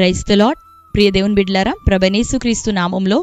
Praise the lord. ప్రియ దేవుని బిడ్డలారా, ప్రభువైన యేసుక్రీస్తు నామంలో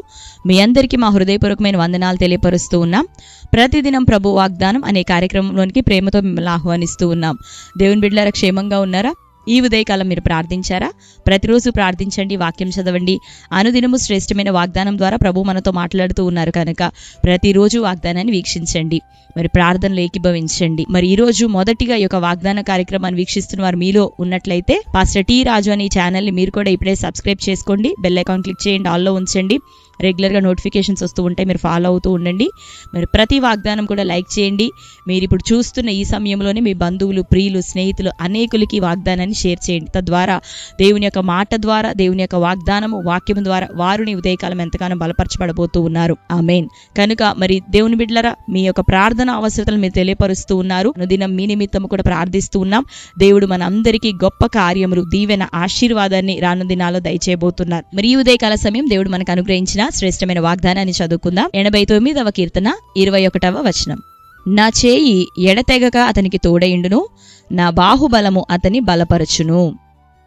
మీ అందరికీ మా హృదయపూర్వకమైన వందనాలు తెలియపరుస్తూ ఉన్నాం. ప్రతిదినం ప్రభు వాగ్దానం అనే కార్యక్రమంలోనికి ప్రేమతో మిమ్మల్ని ఆహ్వానిస్తూ ఉన్నాం. దేవుని బిడ్డలారా, క్షేమంగా ఉన్నారా? ఈ ఉదయకాలం మీరు ప్రార్థించారా? ప్రతిరోజు ప్రార్థించండి, వాక్యం చదవండి. అనుదినము శ్రేష్టమైన వాగ్దానం ద్వారా ప్రభు మనతో మాట్లాడుతూ ఉన్నారు కనుక ప్రతిరోజు వాగ్దానాన్ని వీక్షించండి, మరి ప్రార్థనలు ఏకీభవించండి. మరి ఈ రోజు మొదటిగా ఈ యొక్క వాగ్దాన కార్యక్రమాన్ని వీక్షిస్తున్న వారు మీలో ఉన్నట్లయితే పాస్టర్ టి రాజు అనే ఛానల్ని మీరు కూడా ఇప్పుడే సబ్స్క్రైబ్ చేసుకోండి. బెల్ ఐకాన్ క్లిక్ చేయండి, ఆల్లో ఉంచండి. రెగ్యులర్గా నోటిఫికేషన్స్ వస్తూ ఉంటాయి, మీరు ఫాలో అవుతూ ఉండండి. మరి ప్రతి వాగ్దానం కూడా లైక్ చేయండి. మీరు ఇప్పుడు చూస్తున్న ఈ సమయంలోనే మీ బంధువులు, ప్రియులు, స్నేహితులు అనేకులకి వాగ్దానాన్ని షేర్ చేయండి. తద్వారా దేవుని యొక్క మాట ద్వారా, దేవుని యొక్క వాగ్దానము, వాక్యం ద్వారా వారిని ఉదయకాలం ఎంతగానో బలపరచబడబోతూ ఉన్నారు. ఆమేన్. కనుక మరి దేవుని బిడ్డలారా, మీ యొక్క ప్రార్థన అవసరతలు మీరు తెలియపరుస్తూ ఉన్నారు. అనుదినం మీ నిమిత్తం కూడా ప్రార్థిస్తూ ఉన్నాం. దేవుడు మన అందరికీ గొప్ప కార్యములు, దీవెన, ఆశీర్వాదాన్ని రాను దినాల్లో దయచేయబోతున్నారు. మరి ఈ ఉదయకాల సమయం దేవుడు మనకు అనుగ్రహించిన శ్రేష్టమైన వాగ్దానాన్ని చదువుకుందాం. 89వ కీర్తన 21వ వచనం. నా చేయి ఎడతెగక అతనికి తోడయుండును, నా బాహుబలము అతని బలపరచును.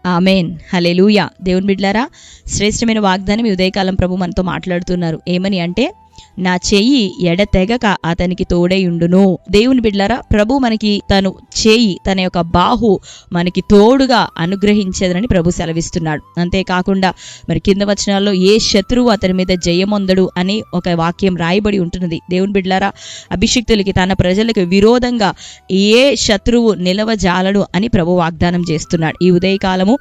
ఆమేన్. హల్లెలూయా. దేవుని బిడ్డలారా, శ్రేష్టమైన వాగ్దానం ఈ ఉదయకాలం ప్రభు మనతో మాట్లాడుతున్నారు. ఏమని అంటే, నా చెయ్యి ఎడతెగక అతనికి తోడయుండును. దేవుని బిడ్డలారా, ప్రభు మనకి తను చేయి, తన యొక్క బాహు మనకి తోడుగా అనుగ్రహించేదని ప్రభు సెలవిస్తున్నాడు. అంతేకాకుండా మరి కింద వచనాల్లో ఏ శత్రువు అతని మీద జయమొందడు అని ఒక వాక్యం రాయబడి ఉంటున్నది. దేవుని బిడ్డలారా, అభిషిక్తులకి, తన ప్రజలకు విరోధంగా ఏ శత్రువు నిలవజాలడు అని ప్రభు వాగ్దానం చేస్తున్నాడు. ఈ ఉదయకాలము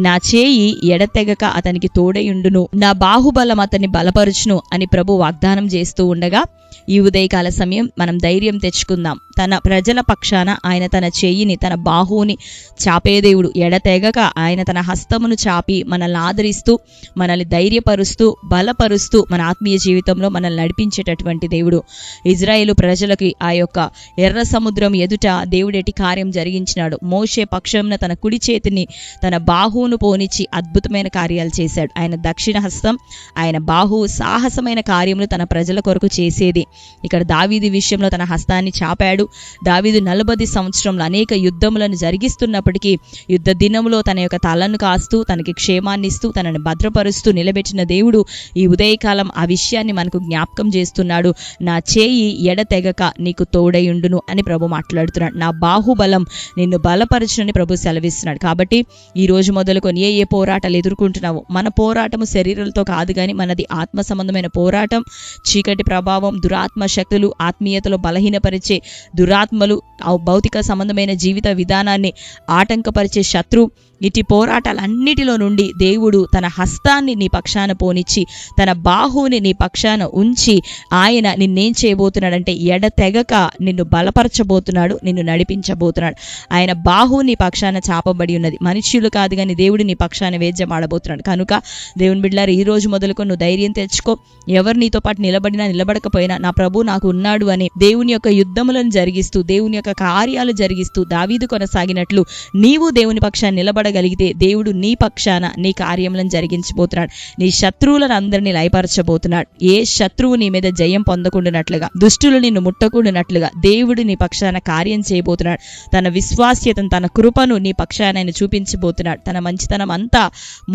నా చేయి ఎడతెగక అతనికి తోడయుండును, నా బాహుబలం అతన్ని బలపరుచును అని ప్రభు వాగ్దానం చేస్తూ ఉండగా, ఈ ఉదయకాల సమయం మనం ధైర్యం తెచ్చుకుందాం. తన ప్రజల పక్షాన ఆయన తన చెయ్యిని, తన బాహువుని చాపే దేవుడు. ఎడతెగక ఆయన తన హస్తమును చాపి మనల్ని ఆదరిస్తూ, మనల్ని ధైర్యపరుస్తూ, బలపరుస్తూ, మన ఆత్మీయ జీవితంలో మనల్ని నడిపించేటటువంటి దేవుడు. ఇజ్రాయేలు ప్రజలకి ఆ యొక్క ఎర్ర సముద్రం ఎదుట దేవుడు ఎట్టి కార్యం జరిగించినాడు. మోషే పక్షంన తన కుడి చేతిని, తన బాహువును పోనిచ్చి అద్భుతమైన కార్యాలు చేశాడు. ఆయన దక్షిణ హస్తం, ఆయన బాహువు సాహసమైన కార్యములు తన ప్రజల కొరకు చేసేది. ఇక్కడ దావీదు విషయంలో తన హస్తాన్ని చాపాడు. దావీదు 40 సంవత్సరంలో అనేక యుద్ధములను జరిగిస్తున్నప్పటికీ యుద్ధ దినములో తన యొక్క తలను కాస్తూ, తనకి క్షేమాన్ని ఇస్తూ, తనని భద్రపరుస్తూ నిలబెట్టిన దేవుడు ఈ ఉదయకాలం ఆ విషయాన్ని మనకు జ్ఞాపకం చేస్తున్నాడు. నా చేయి ఎడతెగక నీకు తోడయుండును అని ప్రభు మాట్లాడుతున్నాడు. నా బాహుబలం నిన్ను బలపరచునని ప్రభు సెలవిస్తున్నాడు. కాబట్టి ఈ రోజు మొదలుకొని ఏ పోరాటాలు ఎదుర్కొంటున్నావో, మన పోరాటము శరీరాలతో కాదు కానీ మనది ఆత్మ సంబంధమైన పోరాటం. చీకటి ప్రభావం, దురాత్మ శక్తులు, ఆత్మీయతలో బలహీనపరిచే దురాత్మలు, భౌతిక సంబంధమైన జీవిత విధానాన్ని ఆటంకపరిచే శత్రు, ఇటు పోరాటాలన్నిటిలో నుండి దేవుడు తన హస్తాన్ని నీ పక్షాన పోనిచ్చి, తన బాహువుని నీ పక్షాన ఉంచి ఆయన నిన్నేం చేయబోతున్నాడంటే ఎడతెగక నిన్ను బలపరచబోతున్నాడు, నిన్ను నడిపించబోతున్నాడు. ఆయన బాహువు నీ పక్షాన చాపబడి ఉన్నది. మనుష్యులు కాదు కానీ దేవుడు నీ పక్షాన వేద్యమాడబోతున్నాడు. కనుక దేవుని బిడ్డలారా, ఈ రోజు మొదలుకొని నువ్వు ధైర్యం తెచ్చుకో. ఎవరు నీతో పాటు నిలబడినా నిలబడకపోయినా నా ప్రభు నాకు ఉన్నాడు అని దేవుని యొక్క యుద్ధములను జరిగిస్తూ, దేవుని యొక్క కార్యాలు జరిగిస్తూ దావీదు కొనసాగినట్లు నీవు దేవుని పక్షాన్ని నిలబడగలిగితే దేవుడు నీ పక్షాన నీ కార్యములను జరిగించబోతున్నాడు. నీ శత్రువులను అందరినీ లయపరచబోతున్నాడు. ఏ శత్రువు నీ మీద జయం పొందకుండానట్లుగా, దుష్టులు నిన్ను ముట్టకుండానట్లుగా దేవుడు నీ పక్షాన కార్యం చేయబోతున్నాడు. తన విశ్వాస్యతను, తన కృపను నీ పక్షాన ఆయన చూపించబోతున్నాడు. తన మంచితనం అంతా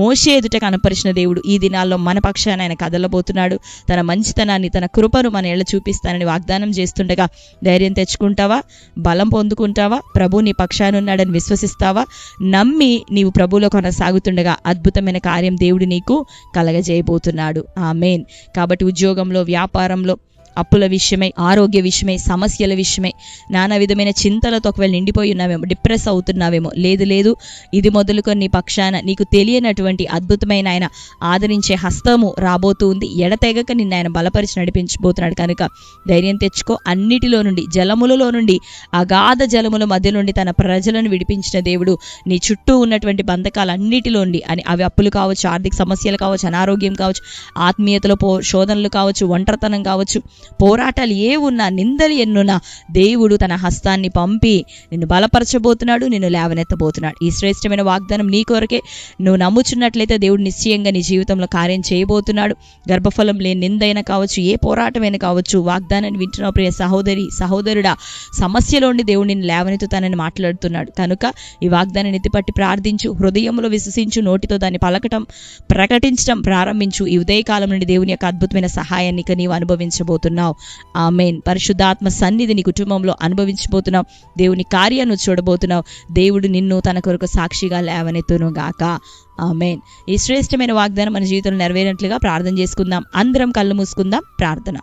మోషే ఎదుట కనపరిచిన దేవుడు ఈ దినాల్లో మన పక్షాన ఆయన కదలబోతున్నాడు. తన మంచితనాన్ని, తన కృపను మన ఏళ్ళ చూపిస్తానని వాగ్దానం చేస్తుండగా ధైర్యం తెచ్చుకుంటావా? బలం పొందుకుంటావా? ప్రభు నీ పక్షాన ఉన్నాడని విశ్వసిస్తావా? నమ్మి నీవు ప్రభువులో కొనసాగుతుండగా అద్భుతమైన కార్యం దేవుడు నీకు కలగజేయబోతున్నాడు. ఆమేన్. కాబట్టి ఉద్యోగంలో, వ్యాపారంలో, అప్పుల విషయమై, ఆరోగ్య విషయమై, సమస్యల విషయమై, నానా విధమైన చింతలతో ఒకవేళ నిండిపోయి ఉన్నావేమో, డిప్రెస్ అవుతున్నావేమో, లేదు ఇది మొదలుకొని నీ పక్షాన నీకు తెలియనటువంటి అద్భుతమైన ఆయన ఆదరించే హస్తము రాబోతూ ఉంది. ఎడతెగక నిన్ను ఆయన బలపరిచి నడిపించబోతున్నాడు. కనుక ధైర్యం తెచ్చుకో. అన్నిటిలో నుండి, జలములలో నుండి, అగాధ జలముల మధ్య నుండి తన ప్రజలను విడిపించిన దేవుడు నీ చుట్టూ ఉన్నటువంటి బంధకాలన్నిటిలో నుండి, అవి అప్పులు కావచ్చు, ఆర్థిక సమస్యలు కావచ్చు, అనారోగ్యం కావచ్చు, ఆత్మీయతలో శోధనలు కావచ్చు, ఒంటరితనం కావచ్చు, పోరాటాలు ఏ ఉన్నా, నిందలు ఎన్నున్నా దేవుడు తన హస్తాన్ని పంపి నిన్ను బలపరచబోతున్నాడు, నిన్ను లేవనెత్తబోతున్నాడు. ఈ శ్రేష్టమైన వాగ్దానం నీ కొరకే. నువ్వు నమ్ముచున్నట్లయితే దేవుడు నిశ్చయంగా నీ జీవితంలో కార్యం చేయబోతున్నాడు. గర్భఫలం లేని నిందైనా కావచ్చు, ఏ పోరాటమైనా కావచ్చు, వాగ్దానాన్ని వింటున్న ప్రియ సహోదరి సహోదరుడా, సమస్యలోని దేవుడు నిన్ను లేవనెత్తుతానని మాట్లాడుతున్నాడు. కనుక ఈ వాగ్దానాన్ని ఎత్తిపట్టి ప్రార్థించు, హృదయంలో విశ్వసించు, నోటితో దాన్ని ప్రకటించడం ప్రారంభించు. ఈ ఉదయకాలం నుండి దేవుని యొక్క అద్భుతమైన సహాయాన్ని నీవు అనుభవించబోతున్నావు. ఆమేన్. పరిశుద్ధాత్మ సన్నిధి నీ కుటుంబంలో అనుభవించబోతున్నావు. దేవుని కార్యాన్ని చూడబోతున్నావు. దేవుడు నిన్ను తన కొరకు సాక్షిగా లేవనెత్తును గాక. ఆమేన్. ఈ శ్రేష్టమైన వాగ్దానం మన జీవితంలో నెరవేరినట్లుగా ప్రార్థన చేసుకుందాం. అందరం కళ్ళు మూసుకుందాం. ప్రార్థన.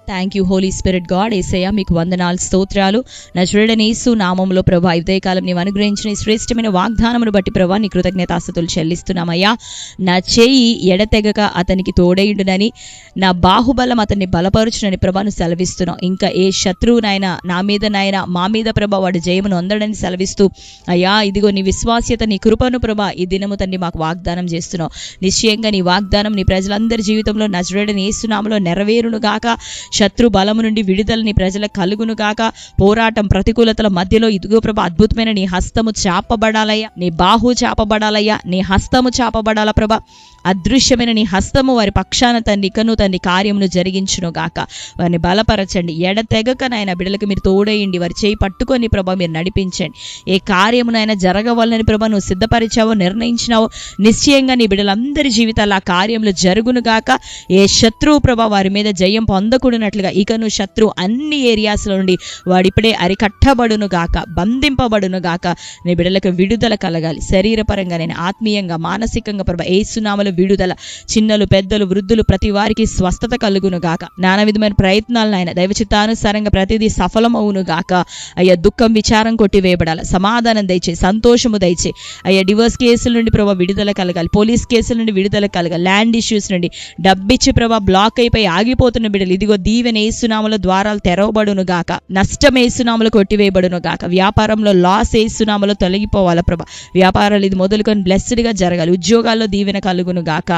Thank you Holy Spirit God. యేసయ్య మీకు వందనాలు, స్తోత్రాలు. నజరేయుడైన యేసు నామములో ప్రభా ఈ ఉదయకాలం నీవు అనుగ్రహించిన ఈ శ్రేష్టమైన వాగ్దానమును బట్టి ప్రభా నీ కృతజ్ఞతాస్తుతులు చెల్లిస్తున్నామయ్యా. నా చేయి ఎడతెగక అతనికి తోడేయుడునని, నా బాహుబలం అతన్ని బలపరుచునని ప్రభాను సెలవిస్తున్నావు. ఇంకా ఏ శత్రువునైనా నా మీద నాయన మా మీద ప్రభా వాడు జయమును అందడని సెలవిస్తూ అయ్యా ఇదిగో నీ విశ్వాస్యత, నీ కృపను ప్రభా ఈ దినము తండ్రి మాకు వాగ్దానం చేస్తున్నావు. నిశ్చయంగా నీ వాగ్దానం నీ ప్రజలందరి జీవితంలో నజరేయుడైన యేసు నామములో నెరవేరును గాక. శత్రు బలము నుండి విడుదల నీ ప్రజలకు కలుగును గాక. పోరాటం ప్రతికూలతల మధ్యలో ఇదిగో ప్రభా అద్భుతమైన నీ హస్తము చాపబడాలయ్యా, నీ బాహు చాపబడాలయ్యా, నీ హస్తము చాపబడాల ప్రభా. అదృశ్యమైన నీ హస్తము వారి పక్షాన ఇకను కార్యమును జరిగించును గాక. వారిని బలపరచండి. ఎడతెగక నాయన బిడ్డలకు మీరు తోడేయండి. వారి చేయి పట్టుకొని ప్రభా మీరు నడిపించండి. ఏ కార్యమునైనా జరగవాలని ప్రభా నువ్వు సిద్ధపరిచావో, నిర్ణయించినావో నిశ్చయంగా నీ బిడ్డలందరి జీవితాలు ఆ కార్యములు జరుగును గాక. ఏ శత్రువు ప్రభా వారి మీద జయం పొందకూడనట్లుగా ఇకను శత్రువు అన్ని ఏరియాస్లో నుండి వాడిప్పుడే అరికట్టబడును గాక, బంధింపబడును గాక. నీ బిడ్డలకు విడుదల కలగాలి. శరీరపరంగా నేను ఆత్మీయంగా మానసికంగా ప్రభా యేసునామములో విడుదల. చిన్నలు పెద్దలు వృద్ధులు ప్రతి వారికి స్వస్థత కలుగును గాక. నానా విధమైన ప్రయత్నాలను ఆయన దైవచిత్తానుసారంగా ప్రతిదీ సఫలమవును గాక. అయ్యా దుఃఖం విచారం కొట్టివేయబడాలి. సమాధానం దయచే, సంతోషము దయచే. అయ్యా డివోర్స్ కేసుల నుండి ప్రభా విడుదల కలగాలి. పోలీస్ కేసుల నుండి విడుదల కలగాలి. ల్యాండ్ ఇష్యూస్ నుండి డబ్బిచ్చి ప్రభా బ్లాక్ అయిపోయి ఆగిపోతున్న బిడ్డలు ఇదిగో దీవెన యేసునామములో ద్వారాలు తెరవబడును గాక. నష్టం యేసునామములో కొట్టివేయబడును గాక. వ్యాపారంలో లాస్ యేసునామములో తొలగిపోవాల ప్రభా. వ్యాపారాలు ఇది మొదలుకొని బ్లెస్డ్ గా జరగాలి. ఉద్యోగాల్లో దీవెన కలుగును గాక.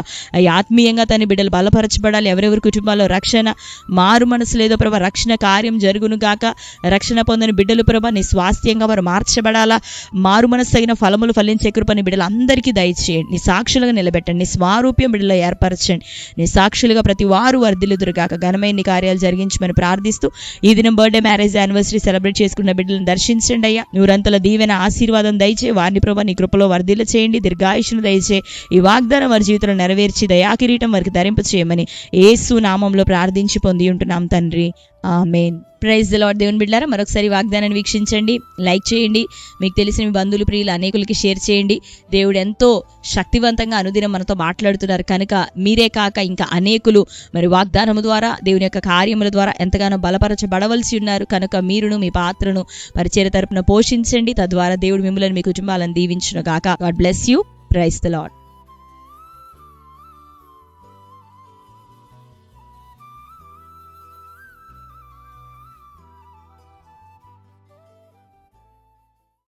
ఆత్మీయంగా తన బిడ్డలు బలపరచబడాలి. ఎవరెవరి కుటుంబాల్లో రక్షణ మారు మనసు లేదో ప్రభా రక్షణ కార్యం జరుగును గాక. రక్షణ పొందని బిడ్డలు ప్రభా నీ స్వాస్థ్యంగా వారు మార్చబడాలా. మారు మనసు తగిన ఫలములు ఫలించే కృపని బిడ్డలు అందరికీ దయచేయండి. నీ సాక్షులుగా నిలబెట్టండి. నీ స్వారూప్యం బిడ్డలో ఏర్పరచండి. నీ సాక్షులుగా ప్రతి వారు వర్ధిల్లుదురుగాక. ఘనమైన నీ కార్యాలు జరిగించమని ప్రార్థిస్తూ ఈ దినం బర్త్డే, మ్యారేజ్, యానివర్సరీ సెలబ్రేట్ చేసుకున్న బిడ్డలను దర్శించండి అయ్యా. నూరంతల దీవెన ఆశీర్వాదం దయచే. వారిని ప్రభా నీ కృపలో వర్ధిల్ల చేయండి. దీర్ఘాయుషును దయచే. ఈ వాగ్దానం వారి జీవితంలో నెరవేర్చి దయాకిరీటం వారికి ధరింప చేయమని యేసు నామంలో ప్రార్థించి పొంది ఉంటున్నాం తండ్రి. ఆమేన్. Praise the Lord. దేవుని బిడ్డలారా మరొకసారి వాగ్దానాన్ని వీక్షించండి, లైక్ చేయండి, మీకు తెలిసిన మీ బంధువులు ప్రియులు అనేకులకి షేర్ చేయండి. దేవుడు ఎంతో శక్తివంతంగా అనుదినం మనతో మాట్లాడుతున్నారు కనుక మీరే కాక ఇంకా అనేకులు మరి వాగ్దానము ద్వారా దేవుని యొక్క కార్యముల ద్వారా ఎంతగానో బలపరచబడవలసి ఉన్నారు. కనుక మీరును మీ పాత్రను పరిచర్య తరపున పోషించండి. తద్వారా దేవుడు మిమ్మల్ని మీ కుటుంబాలను దీవించును గాక. God bless you. Praise the lord.